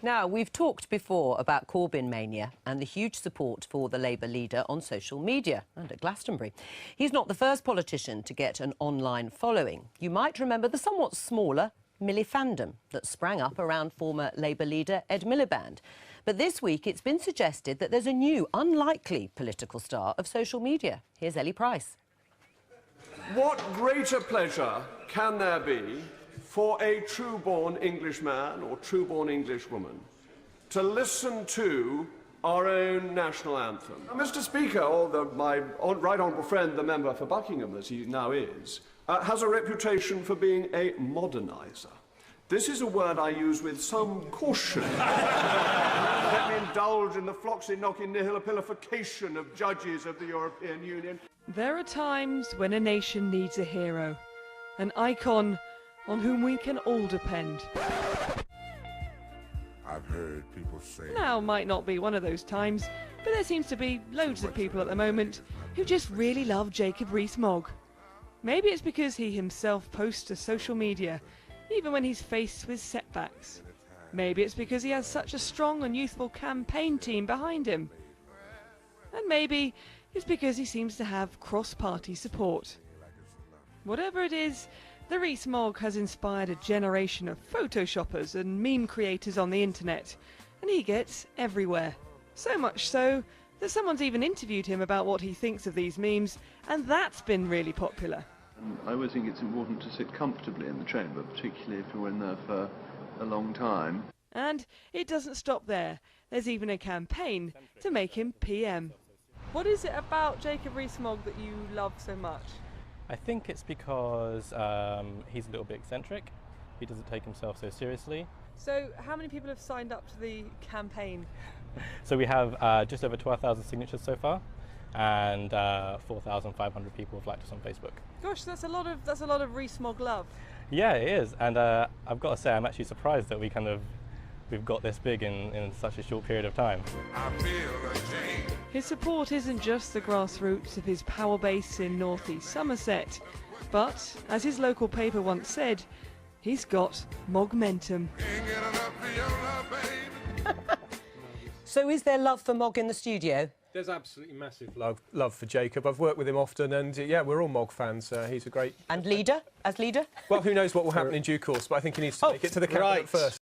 Now, we've talked before about Corbyn mania and the huge support for the Labour leader on social media and at Glastonbury. He's not the first politician to get an online following. You might remember the somewhat smaller Millifandom that sprang up around former Labour leader Ed Miliband. But this week it's been suggested that there's a new, unlikely political star of social media. Here's Ellie Price. What greater pleasure can there be for a true-born Englishman or true-born Englishwoman to listen to our own national anthem? Now, Mr. Speaker, or my right honourable friend, the member for Buckingham, as he now is, has a reputation for being a moderniser. This is a word I use with some caution. Let me indulge in the floxy-knocking nihilopilification of judges of the European Union. There are times when a nation needs a hero, an icon on whom we can all depend. I've heard people say... Now might not be one of those times, but there seems to be loads of people at the moment who just really love Jacob Rees-Mogg. Maybe it's because he himself posts to social media, even when he's faced with setbacks. Maybe it's because he has such a strong and youthful campaign team behind him. And maybe it's because he seems to have cross-party support. Whatever it is, the Rees-Mogg has inspired a generation of photoshoppers and meme creators on the internet, and he gets everywhere. So much so that someone's even interviewed him about what he thinks of these memes, and that's been really popular. I always think it's important to sit comfortably in the chamber, particularly if you're in there for a long time. And it doesn't stop there. There's even a campaign to make him PM. What is it about Jacob Rees-Mogg that you love so much? I think it's because he's a little bit eccentric. He doesn't take himself so seriously. So how many people have signed up to the campaign? So we have just over 12,000 signatures so far, and 4,500 people have liked us on Facebook. Gosh, that's a lot of Rees-Mogg love. Yeah, it is, and I've got to say I'm actually surprised that we've got this big in such a short period of time. I feel a change. His support isn't just the grassroots of his power base in North East Somerset, but, as his local paper once said, he's got Mogmentum. So is there love for Mogg in the studio? There's absolutely massive love for Jacob. I've worked with him often, and yeah, we're all Mogg fans. He's a great... And leader? As leader? Well, who knows what will happen in due course, but I think he needs to make it to the cabinet first.